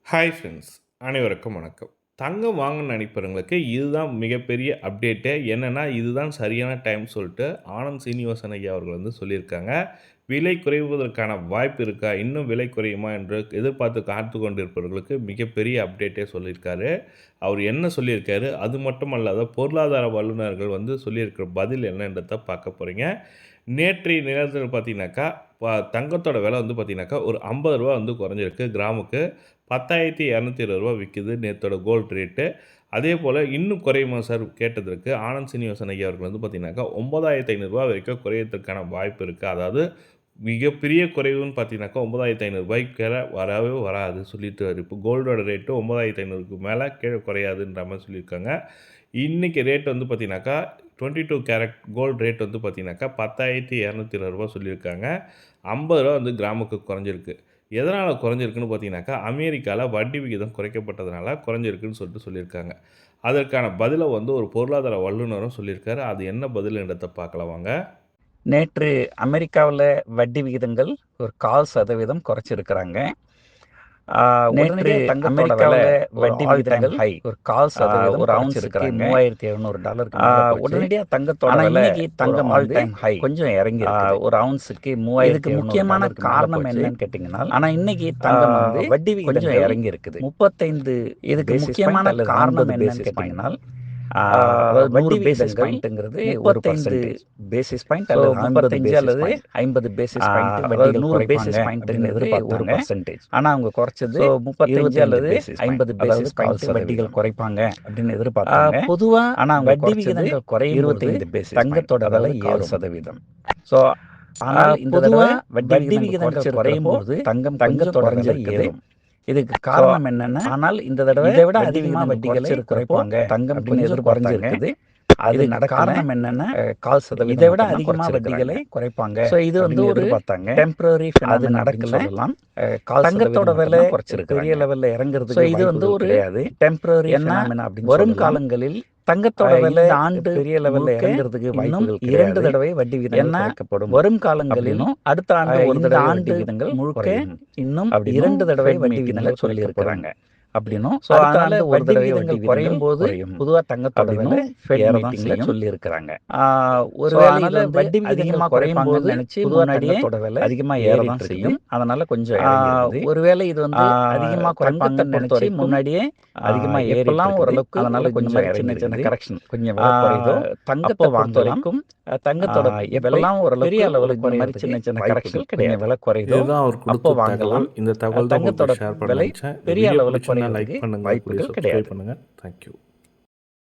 Hi friends, அனைவருக்கும் வணக்கம். தங்கம் வாங்கணும்னு நினைப்பவங்களுக்கு இதுதான் மிகப்பெரிய அப்டேட்டே. என்னன்னா, இதுதான் சரியான டைம் சொல்லிட்டு ஆனந்த் சீனிவாசன் ஐயா அவர்கள் வந்து சொல்லியிருக்காங்க. விலை குறைவதற்கான வாய்ப்பு இருக்கா? இன்னும் விலை குறையுமா என்று எதிர்பார்த்து காத்து கொண்டிருப்பவர்களுக்கு மிகப்பெரிய அப்டேட்டே சொல்லியிருக்காரு. அவர் என்ன சொல்லியிருக்காரு? அது மட்டுமல்லாத பொருளாதார வல்லுநர்கள் வந்து சொல்லியிருக்கிற பதில் என்னன்றத பார்க்க போறீங்க. நேற்றைய நிலவரத்தில் பார்த்தீங்கன்னாக்கா, தங்கத்தோட விலை வந்து பார்த்தீங்கன்னாக்கா, ஒரு ரூ. 50 வந்து குறைஞ்சிருக்கு. கிராமுக்கு ரூ. 10,220 விக்குது நேத்தோட கோல்ட் ரேட்டு. அதேபோல இன்னும் குறையுமா சார் கேட்டதற்கு, ஆனந்த் சீனிவாசன் ஐயா அவர்கள் வந்து பார்த்தீங்கன்னாக்கா, ரூ. 9,500 வரைக்கும் குறையறதுக்கான வாய்ப்பு இருக்கு. அதாவது மிகப்பெரிய குறைவுன்னு பார்த்தீங்கன்னாக்கா, ரூ. 9,500 கீழ வரவே வராது சொல்லிட்டாரு. இப்போ கோல்டோட ரேட்டு 9,500க்கு மேல கீழ குறையாதுன்ற மாரி சொல்லியிருக்காங்க. இன்னைக்கு ரேட் வந்து பார்த்தீங்கன்னாக்கா, 22 கேரட் கோல்ட் ரேட் வந்து பார்த்தீங்கன்னாக்கா, ரூ. 10,220 சொல்லியிருக்காங்க. ரூ. 50 வந்து கிராமுக்கு குறைஞ்சிருக்கு. எதனால குறைஞ்சிருக்குன்னு பார்த்தீங்கன்னாக்கா, அமெரிக்கால வட்டி விகிதம் குறைக்கப்பட்டதுனால குறைஞ்சிருக்குன்னு சொல்லியிருக்காங்க. அதற்கான பதில வந்து ஒரு பொருளாதார வல்லுனரும் சொல்லியிருக்காரு. அது என்ன பதிலுன்றத பார்க்கலாம் வாங்க. நேற்று அமெரிக்காவுல வட்டி விகிதங்கள் ஒரு 0.25% குறைச்சிருக்கிறாங்க. நேற்று உடனடியா தங்கத்தோட அமெரிக்காவுல விலை வட்டி all time விகிதங்கள் high. ஒரு 0.25% ஒரு அவுன்ஸுக்கு அவுன்ஸுக்கு $3,700 மேல மேல போச்சு. உடனடியா தங்கத்தோட ஆனா விலை இன்னைக்கு தங்கம் ஆல் வந்து டைம் ஹை கொஞ்சம் இறங்கி இருக்குது. ஒரு அவுன்ஸுக்கு இதுக்கு முக்கியமான $3,700 மேல காரணம் போச்சு. என்னன்னு கேட்டீங்கன்னா, ஆனா இன்னைக்கு தங்கம் தங்கம் வந்து வட்டி கொஞ்சம் விகிதங்கள் இறங்கி இருக்குது. 35 இதுக்கு பேசிஸ் முக்கியமான பாயிண்ட் அல்லது காரணம் 50 என்னன்னு பேசிஸ் பாயிண்ட். கேட்டீங்கன்னா, அதாவது வட்டி 100 பேசிஸ் விகிதங்கள் பாயிண்ட்ங்கிறது 35 1% பேசிஸ் பாயிண்ட் ஸோ அல்லது 50 35 பேசிஸ் அல்லது பாயிண்ட் 50 பேசிஸ் பாயிண்ட் அதாவது வட்டிகள் 100 குறைப்பாங்க பேசிஸ் அப்படின்னு பாயிண்ட்ங்கிறது எதிர்பார்த்தாங்க. 1%. ஆனா அவங்க குறைச்சது ஸோ 35 அல்லது 50 அதாவது பேசிஸ் பாயிண்ட் 0.5% வட்டிகள் குறைப்பாங்க அப்படின்னு எதிர்பார்த்தாங்க. பொதுவா ஆனா அவங்க வட்டி குறைச்சது விகிதங்கள் குறையும் பொழுது 25 பேசிஸ் தங்கத்தோட பாயிண்ட் விலை அதாவது ஏறும். 1%. ஸோ ஆனால் இந்த பொதுவா தடவை வட்டி விகிதங்கள் குறையும் போது தங்கம் தங்கத்தோட விலை குறைஞ்சிருக்குது. ஏறும். இதுக்கு காரணம் என்னன்னா, ஆனால் இந்த தடவை இதை விட வட்டி அதிகமா விகிதங்கள் வட்டிகளை குறைச்சிருக்கிறப்போ குறைப்பாங்க தங்கம் அப்படின்னு கொஞ்சம் எதிர்பார்த்தாங்க. குறைஞ்சிருக்குது. அது இதுக்கு நடக்கல. காரணம் என்னன்னா, 0.25% இதை விட மட்டும்தான் அதிகமா குறைச்சிருக்கிறாங்க. வட்டிகளை குறைப்பாங்க. ஸோ இது வந்து அப்படின்னு ஒரு எதிர்பார்த்தாங்க. டெம்பரரி அது ஃபினாமினா அப்படின்னு நடக்கல. சொல்லலாம். தங்கத்தோட 0.5% விலை மட்டும்தான் குறைச்சிருக்கிறாங்க. பெரிய லெவல்ல ஸோ இறங்குறதுக்கு இது வந்து வாய்ப்புகள் ஒரு கிடையாது. டெம்பரரி ஏன்னா ஃபினாமினா அப்படின்னு வரும் சொல்லலாம். காலங்களில் தங்கத்தோட விலை இந்த ஆண்டு பெரிய லெவல்ல முழுக்க இறங்குறதுக்கு இன்னும் வாய்ப்புகள் 2 கிடையாது. தடவை வட்டி விகிதங்கள் ஏன்னா குறைக்கப்படும். வரும் காலங்களில் அப்படின்னும் அடுத்த ஆண்டு ஒரு இந்த தடவை வட்டி ஆண்டு விகிதங்கள் முழுக்க குறையும். இன்னும் அப்படின்னும் 2 தடவை Fed வட்டி meetingல விகிதங்கள் சொல்லியிருக்கிறாங்க. அப்படின்னும் ஸோ அடுத்த அதனால ஆண்டு ஒரு வட்டி தடவை விகிதங்கள் வட்டி குறையும் போது குறையும். பொதுவா தங்கத்தோட விலை அப்படின்னும் Fed ஏறதான் மீட்டிங்ல செய்யும். சொல்லியிருக்கிறாங்க. ஒருவேளை அதனால இது வந்து வட்டி விகிதங்கள் அதிகமா குறையும் போது குறைப்பாங்கன்னு நினைச்சு பொதுவா முன்னாடியே தங்கத்தோட விலை அதிகமா ஏறிட்டு ஏறதான் இருக்குது. செய்யும். அதனால கொஞ்சம் இறங்கி இருக்குது. ஒருவேளை இது வந்து அதிகமா தங்கத்தை குறைப்பாங்கன்னு பொறுத்த நினைச்சு வரைக்கும் முன்னாடியே அதிகமா ஏறிட்டு எப்பெல்லாம் இருக்குது. ஓரளவுக்கு அதனால இந்த கொஞ்சம் மாதிரி இறங்கி சின்ன சின்ன இருக்குது. கரெக்ஷன் கொஞ்சம் விலை குறையுதோ தங்கத்தை அப்போ பொறுத்த வாங்கலாம். வரைக்கும் தங்கத்தோட விலை எப்பெல்லாம் ஓரளவுக்கு பெரிய அளவில் இந்த மாதிரி குறையறதுக்கு சின்ன சின்ன வாய்ப்புகள் கரெக்ஷன் கொஞ்சம் கிடையாது. விலை குறையுதோ இதுதான் அவர் அப்போ கொடுத்த வாங்கலாம். தகவல். இந்த தகவல் தான் தங்கத்தோட உங்களுக்கு ஷேர் பண்ண விலை நினைச்சேன். இந்த பெரிய வீடியோ அளவில் பிடிச்சிருந்தா லைக் குறையறதுக்கு பண்ணுங்க. வாய்ப்புகள் சப்ஸ்கிரைப் கிடையாது. பண்ணுங்க. தேங்க்யூ.